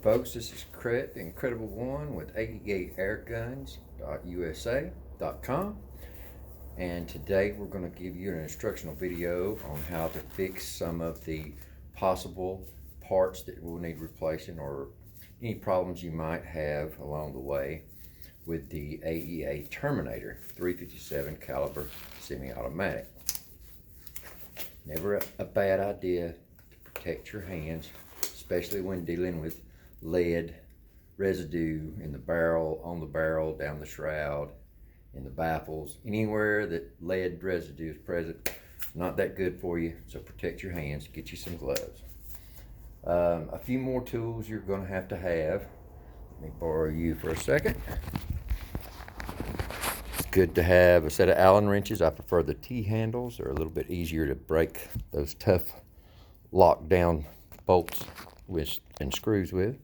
folks, this is KRETT, the Incredible One with 88airguns.usa.com, and today we're going to give you an instructional video on how to fix some of the possible parts that will need replacing or any problems you might have along the way with the AEA Terminator 357 caliber semi-automatic. Never a bad idea to protect your hands, especially when dealing with lead residue in the barrel, on the barrel, down the shroud, in the baffles, anywhere that lead residue is present. Not that good for you, so protect your hands. Get you some gloves. A few more tools you're going to have. Let me borrow you for a second. It's good to have a set of Allen wrenches. I prefer the T-handles. They're a little bit easier to break those tough lockdown bolts and screws with.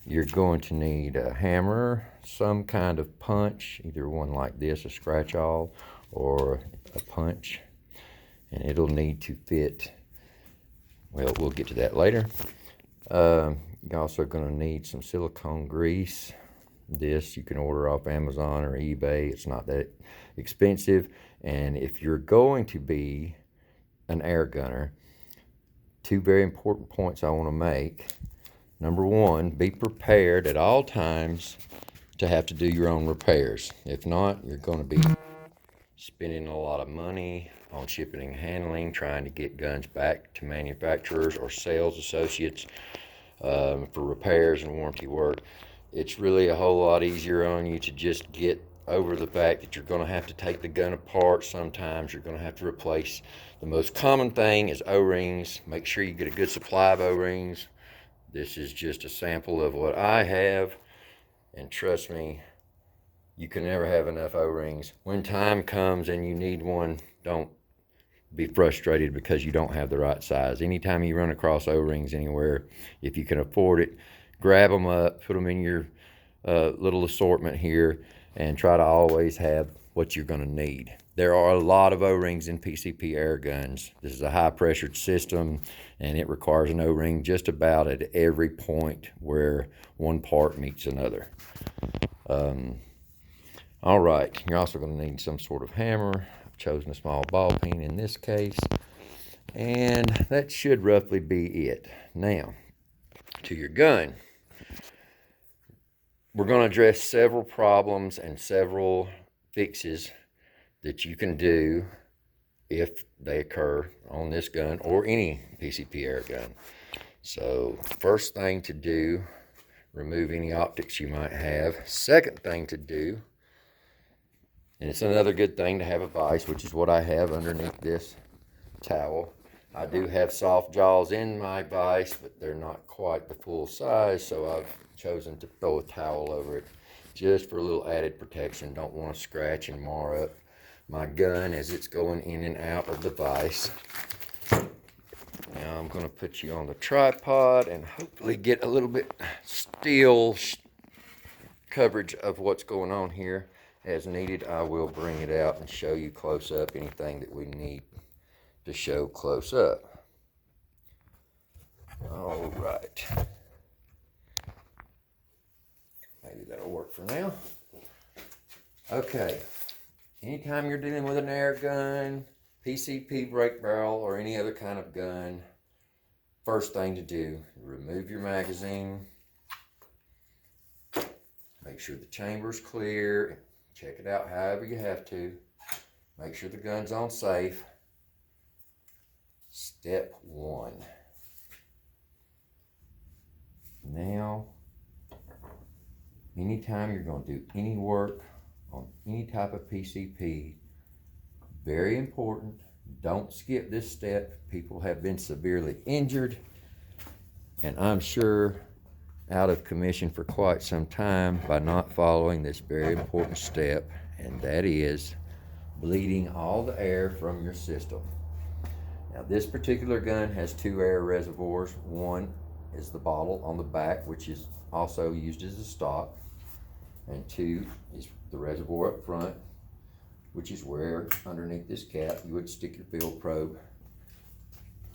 You're going to need a hammer, some kind of punch, either one like this, a scratch-all, or a punch, and it'll need to fit. Well, we'll get to that later. You're also going to need some silicone grease. This you can order off Amazon or eBay. It's not that expensive. And if you're going to be an air gunner, two very important points I want to make. Number one, be prepared at all times to have to do your own repairs. If not, you're going to be spending a lot of money on shipping and handling, trying to get guns back to manufacturers or sales associates for repairs and warranty work. It's really a whole lot easier on you to just get over the fact that you're going to have to take the gun apart. Sometimes you're going to have to replace. The most common thing is O-rings. Make sure you get a good supply of O-rings. This is just a sample of what I have, and trust me, you can never have enough O-rings. When time comes and you need one, don't be frustrated because you don't have the right size. Anytime you run across O-rings anywhere, if you can afford it, grab them up, put them in your little assortment here, and try to always have what you're going to need. There are a lot of O-rings in PCP air guns. This is a high-pressured system, and it requires an O-ring just about at every point where one part meets another. All right, you're also going to need some sort of hammer. I've chosen a small ball peen in this case, and that should roughly be it. Now, to your gun. We're going to address several problems and several fixes that you can do if they occur on this gun or any PCP air gun. So, first thing to do, remove any optics you might have. Second thing to do, and it's another good thing to have a vise, which is what I have underneath this towel. I do have soft jaws in my vise, but they're not quite the full size, so I've chosen to throw a towel over it just for a little added protection. Don't want to scratch and mar up my gun as it's going in and out of the vise. Now I'm going to put you on the tripod and hopefully get a little bit still coverage of what's going on here. As needed, I will bring it out and show you close up anything that we need to show close up. All right. Maybe that'll work for now. Okay. Anytime you're dealing with an air gun, PCP break barrel, or any other kind of gun, first thing to do, remove your magazine. Make sure the chamber's clear. Check it out however you have to. Make sure the gun's on safe. Step one. Now, anytime you're going to do any work on any type of PCP, very important, don't skip this step. People have been severely injured, and I'm sure out of commission for quite some time by not following this very important step, and that is bleeding all the air from your system. Now, this particular gun has two air reservoirs. One is the bottle on the back, which is also used as a stock, and two is the reservoir up front, which is where underneath this cap you would stick your field probe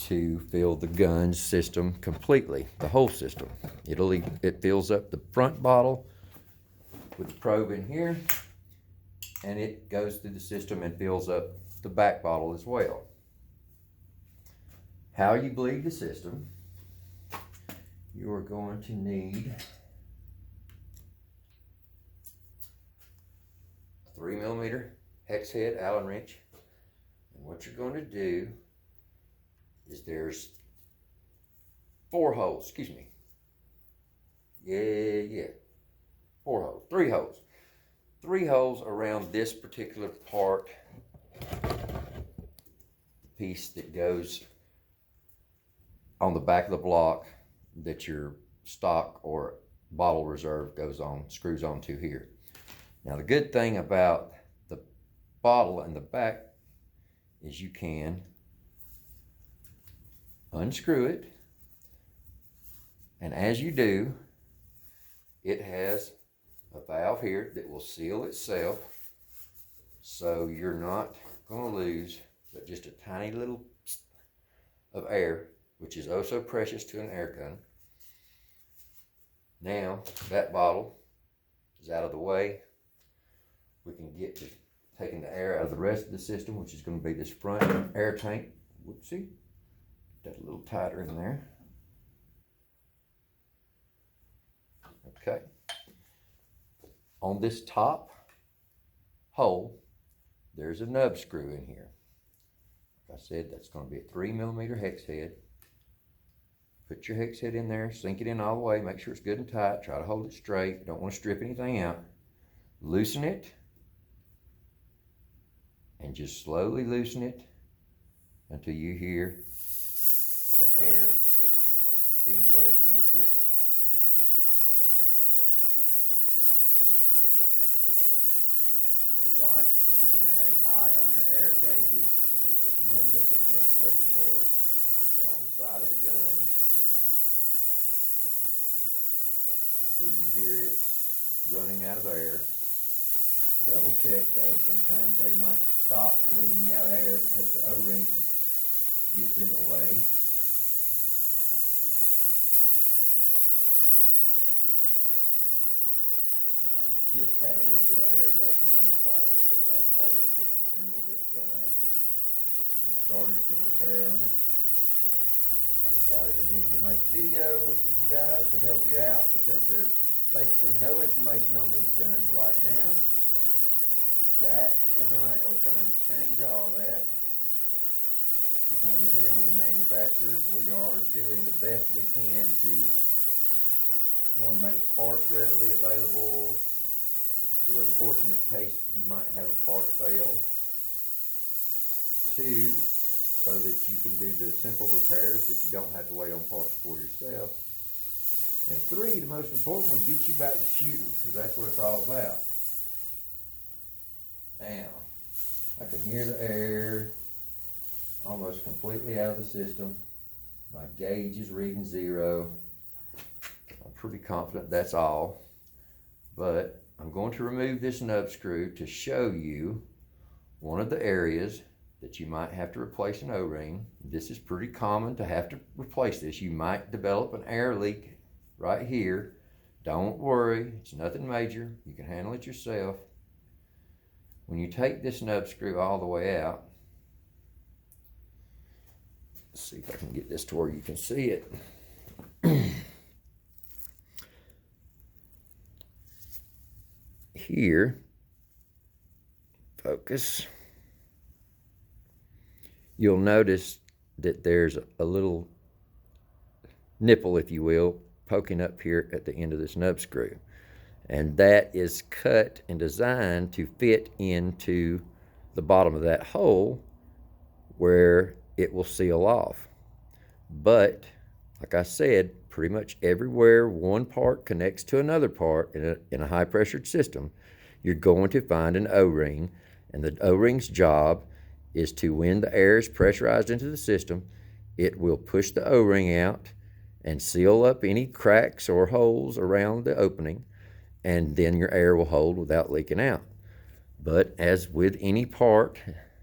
to fill the gun system completely, the whole system. It fills up the front bottle with the probe in here, and it goes through the system and fills up the back bottle as well. How you bleed the system, you are going to need a 3mm hex head Allen wrench. And what you're going to do is there's 4 holes, excuse me. Yeah. 4 holes, 3 holes. 3 holes around this particular part, piece that goes on the back of the block that your stock or bottle reserve goes on, screws onto here. Now the good thing about the bottle in the back is you can unscrew it, and as you do, it has a valve here that will seal itself, so you're not going to lose but just a tiny little of air, which is oh so precious to an air gun. Now that bottle is out of the way, we can get to taking the air out of the rest of the system, which is going to be this front air tank. Whoopsie, get that a little tighter in there. Okay. On this top hole, there's a nub screw in here. Like I said, that's going to be a 3mm hex head. Put your hex head in there, sink it in all the way, make sure it's good and tight, try to hold it straight, don't want to strip anything out. Loosen it, and just slowly loosen it until you hear the air being bled from the system. If you like, keep an eye on your air gauges, either the end of the front reservoir or on the side of the gun, until you hear it running out of air. Double check though, sometimes they might stop bleeding out air because the O-ring gets in the way. And I just had a little bit of air left in this bottle because I've already disassembled this gun and started some repair on it. I decided I needed to make a video for you guys to help you out because there's basically no information on these guns right now. Zach and I are trying to change all that, and hand in hand with the manufacturers, we are doing the best we can to, one, make parts readily available for the unfortunate case you might have a part fail. 2, so that you can do the simple repairs that you don't have to wait on parts for yourself. And 3, the most important one, get you back to shooting, because that's what it's all about. Now, I can hear the air almost completely out of the system. My gauge is reading 0. I'm pretty confident that's all. But I'm going to remove this nub screw to show you one of the areas that you might have to replace an O-ring. This is pretty common to have to replace this. You might develop an air leak right here. Don't worry, it's nothing major. You can handle it yourself. When you take this nub screw all the way out, let's see if I can get this to where you can see it. Here, focus. You'll notice that there's a little nipple, if you will, poking up here at the end of this nub screw. And that is cut and designed to fit into the bottom of that hole where it will seal off. But, like I said, pretty much everywhere one part connects to another part in a high-pressured system, you're going to find an O-ring. And the O-ring's job is to, when the air is pressurized into the system, it will push the O-ring out and seal up any cracks or holes around the opening, and then your air will hold without leaking out. But as with any part,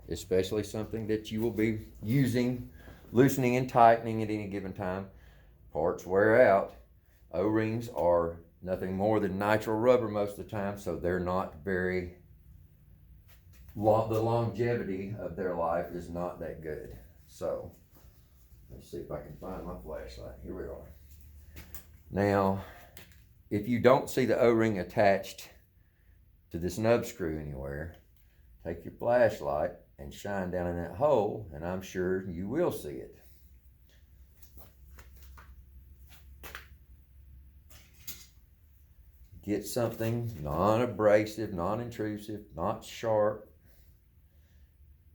especially something that you will be using loosening and tightening at any given time. Parts wear out. O-rings are nothing more than nitrile rubber most of the time, so they're not very long. The longevity of their life is not that good. So let's see if I can find my flashlight. Here we are. Now, if you don't see the O-ring attached to this nub screw anywhere, take your flashlight and shine down in that hole, and I'm sure you will see it. Get something non-abrasive, non-intrusive, not sharp.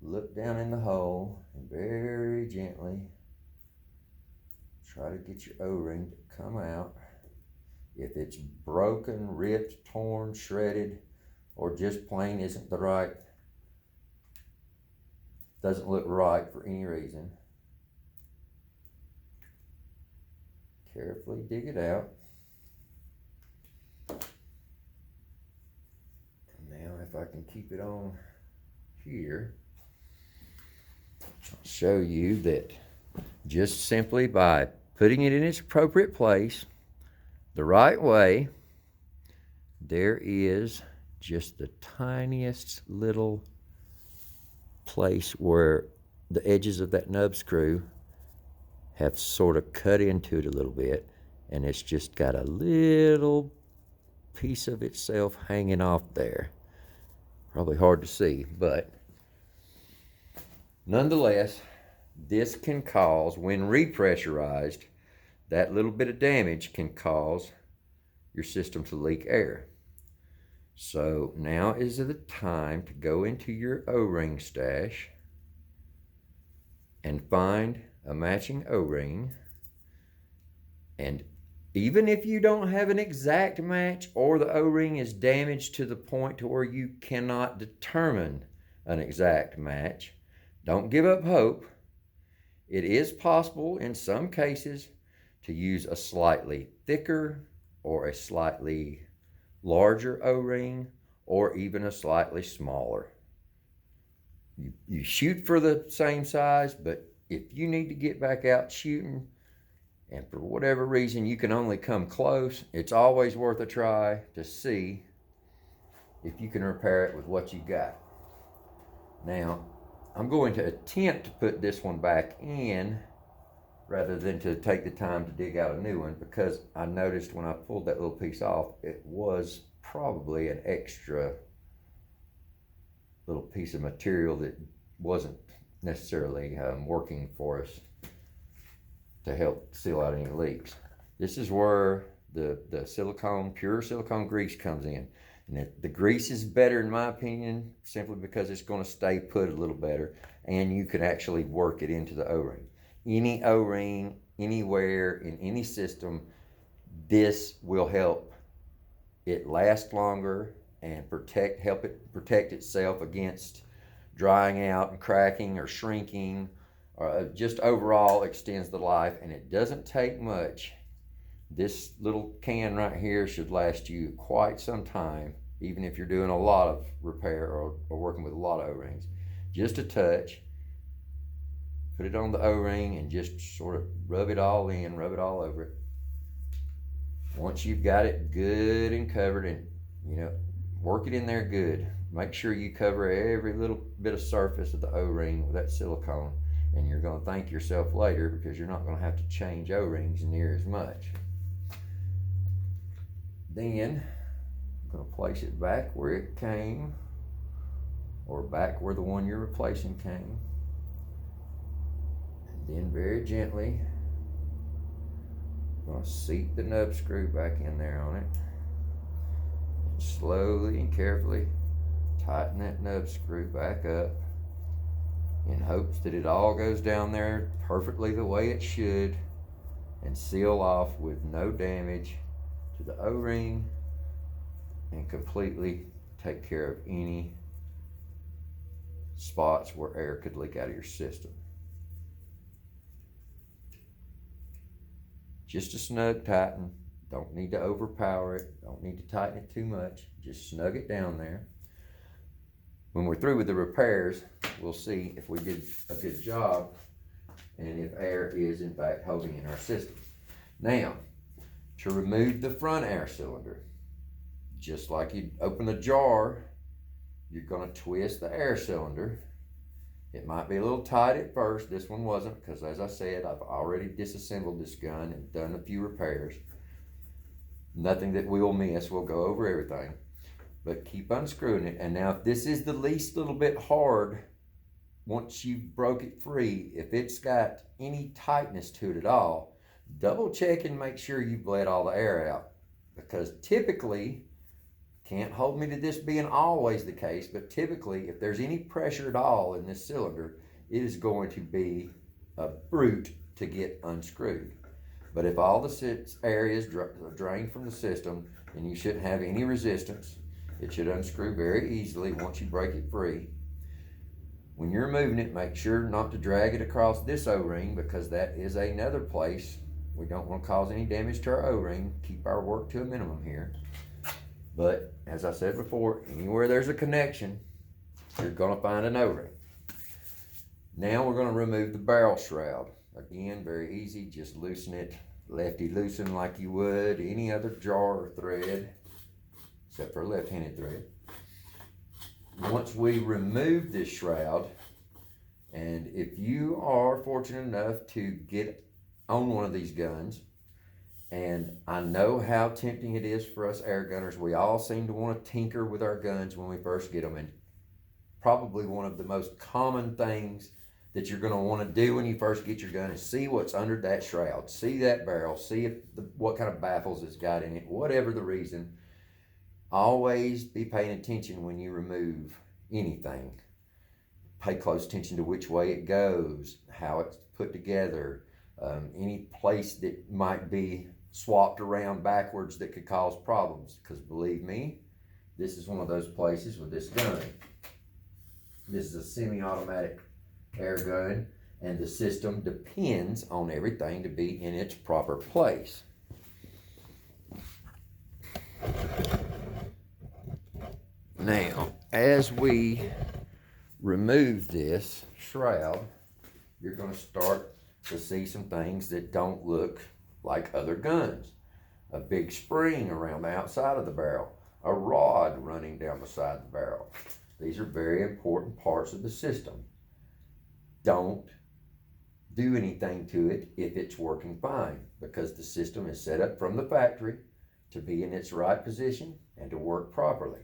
Look down in the hole and very gently try to get your O-ring to come out. If it's broken, ripped, torn, shredded, or just plain isn't the right, doesn't look right for any reason, carefully dig it out. Now if I can keep it on here, I'll show you that just simply by putting it in its appropriate place, the right way, there is just the tiniest little place where the edges of that nub screw have sort of cut into it a little bit, and it's just got a little piece of itself hanging off there. Probably hard to see, but nonetheless, this can cause, when repressurized, that little bit of damage can cause your system to leak air. So now is the time to go into your O-ring stash and find a matching O-ring. And even if you don't have an exact match, or the O-ring is damaged to the point to where you cannot determine an exact match, don't give up hope. It is possible in some cases to use a slightly thicker or a slightly larger O-ring, or even a slightly smaller. You shoot for the same size, but if you need to get back out shooting, and for whatever reason you can only come close, it's always worth a try to see if you can repair it with what you got. Now, I'm going to attempt to put this one back in rather than to take the time to dig out a new one, because I noticed when I pulled that little piece off, it was probably an extra little piece of material that wasn't necessarily working for us to help seal out any leaks. This is where the silicone, pure silicone grease comes in. And the grease is better in my opinion, simply because it's going to stay put a little better, and you can actually work it into the O-ring. Any O-ring, anywhere, in any system, this will help it last longer and help it protect itself against drying out and cracking or shrinking, or just overall extends the life. And it doesn't take much. This little can right here should last you quite some time, even if you're doing a lot of repair or working with a lot of O-rings. Just a touch, put it on the O-ring and just sort of rub it all in, rub it all over it. Once you've got it good and covered, and work it in there good. Make sure you cover every little bit of surface of the O-ring with that silicone, and you're going to thank yourself later, because you're not going to have to change O-rings near as much. Then I'm going to place it back where it came, or back where the one you're replacing came. And then very gently, I'm going to seat the nub screw back in there on it. And slowly and carefully tighten that nub screw back up, in hopes that it all goes down there perfectly the way it should, and seal off with no damage to the O-ring, and completely take care of any spots where air could leak out of your system. Just a snug tighten. Don't need to overpower it. Don't need to tighten it too much. Just snug it down there. When we're through with the repairs, we'll see if we did a good job and if air is in fact holding in our system. Now, to remove the front air cylinder, just like you open a jar, you're going to twist the air cylinder. It might be a little tight at first. This one wasn't, because as I said, I've already disassembled this gun and done a few repairs. Nothing that we'll miss. We'll go over everything. But keep unscrewing it. And now if this is the least little bit hard, once you broke it free, if it's got any tightness to it at all, double check and make sure you've let all the air out. Because typically, can't hold me to this being always the case, but typically if there's any pressure at all in this cylinder, it is going to be a brute to get unscrewed. But if all the air is drained from the system and you shouldn't have any resistance, it should unscrew very easily once you break it free. When you're removing it, make sure not to drag it across this O-ring, because that is another place. We don't want to cause any damage to our O-ring. Keep our work to a minimum here. But as I said before, anywhere there's a connection, you're going to find an O-ring. Now we're going to remove the barrel shroud. Again, very easy. Just loosen it, lefty loosen like you would any other jar or thread, except for a left-handed thread. Once we remove this shroud, and if you are fortunate enough to get on one of these guns, and I know how tempting it is for us air gunners. We all seem to want to tinker with our guns when we first get them. And probably one of the most common things that you're going to want to do when you first get your gun is see what's under that shroud. See that barrel. See if what kind of baffles it's got in it. Whatever the reason, always be paying attention when you remove anything. Pay close attention to which way it goes, how it's put together, any place that might be swapped around backwards that could cause problems, because believe me, this is one of those places with this gun. This is a semi-automatic air gun, and the system depends on everything to be in its proper place. Now, as we remove this shroud, you're going to start to see some things that don't look like other guns. A big spring around the outside of the barrel, a rod running down the side of the barrel. These are very important parts of the system. Don't do anything to it if it's working fine, because the system is set up from the factory to be in its right position and to work properly.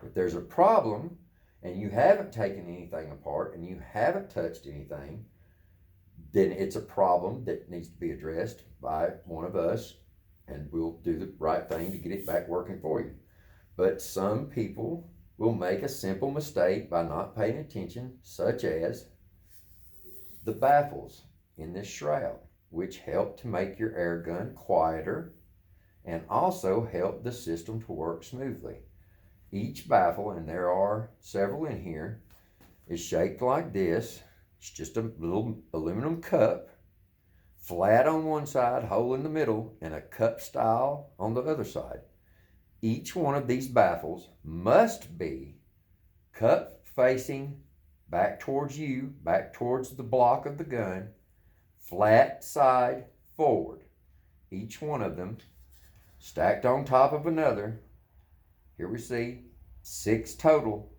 If there's a problem and you haven't taken anything apart and you haven't touched anything, then it's a problem that needs to be addressed by one of us, and we'll do the right thing to get it back working for you. But some people will make a simple mistake by not paying attention, such as the baffles in this shroud, which help to make your air gun quieter and also help the system to work smoothly. Each baffle, and there are several in here, is shaped like this. It's just a little aluminum cup, flat on one side, hole in the middle, and a cup style on the other side. Each one of these baffles must be cup facing back towards you, back towards the block of the gun, flat side forward. Each one of them stacked on top of another. Here we see 6 total,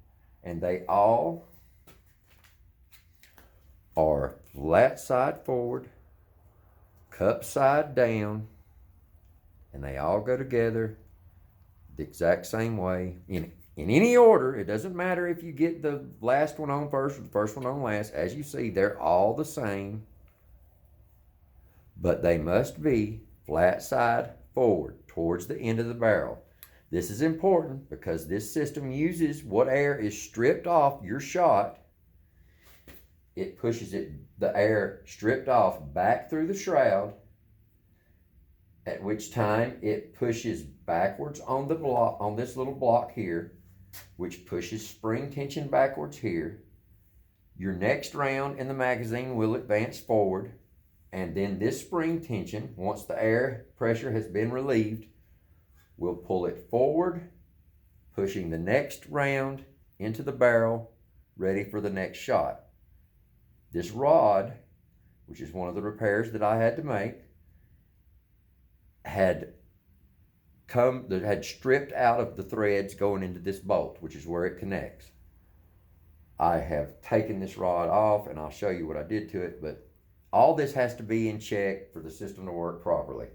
and they all are flat side forward, cup side down, and they all go together the exact same way in any order. It doesn't matter if you get the last one on first or the first one on last. As you see, they're all the same, but they must be flat side forward towards the end of the barrel. This is important because this system uses what air is stripped off your shot. It pushes the air stripped off back through the shroud, at which time it pushes backwards on the block, on this little block here, which pushes spring tension backwards here. Your next round in the magazine will advance forward, and then this spring tension, once the air pressure has been relieved, will pull it forward, pushing the next round into the barrel, ready for the next shot. This rod which is one of the repairs that I had to make, had stripped out of the threads going into this bolt, which is where it connects. I have taken this rod off, and I'll show you what I did to it, but all this has to be in check for the system to work properly.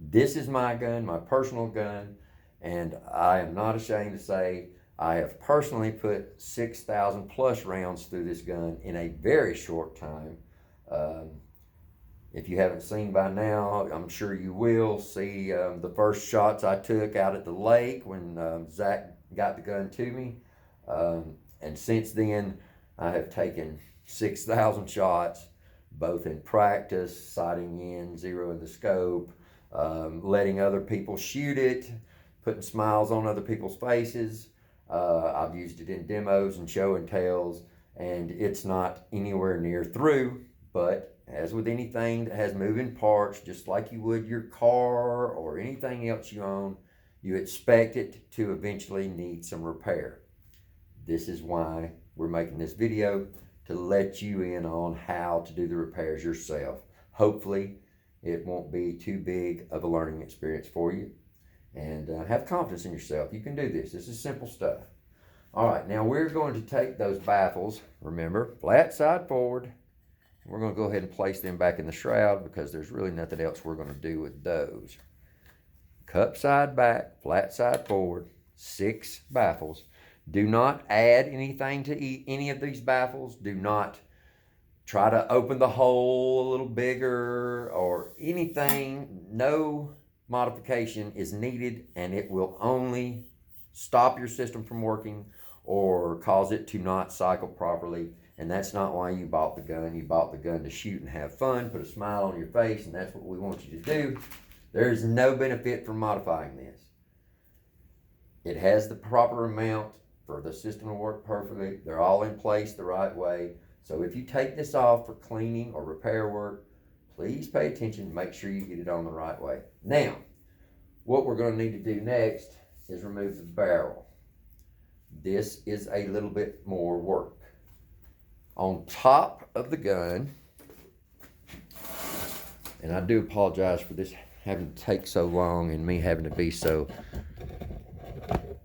This is my gun, my personal gun, and I am not ashamed to say I have personally put 6,000 plus rounds through this gun in a very short time. If you haven't seen by now, I'm sure you will see the first shots I took out at the lake when Zach got the gun to me. And since then, I have taken 6,000 shots, both in practice, sighting in, zeroing the scope, letting other people shoot it, putting smiles on other people's faces. I've used it in demos and show and tells, and it's not anywhere near through, but as with anything that has moving parts, just like you would your car or anything else you own, you expect it to eventually need some repair. This is why we're making this video, to let you in on how to do the repairs yourself. Hopefully, it won't be too big of a learning experience for you. And have confidence in yourself. You can do this. This is simple stuff. All right, now we're going to take those baffles, remember, flat side forward. We're going to go ahead and place them back in the shroud because there's really nothing else we're going to do with those. Cup side back, flat side forward, 6 baffles. Do not add anything to any of these baffles. Do not try to open the hole a little bigger or anything. No modification is needed, and it will only stop your system from working or cause it to not cycle properly. And that's not why you bought the gun. You bought the gun to shoot and have fun, put a smile on your face, and that's what we want you to do. There is no benefit from modifying this. It has the proper amount for the system to work perfectly. They're all in place the right way. So if you take this off for cleaning or repair work, please pay attention and make sure you get it on the right way. Now, what we're going to need to do next is remove the barrel. This is a little bit more work. On top of the gun, and I do apologize for this having to take so long and me having to be so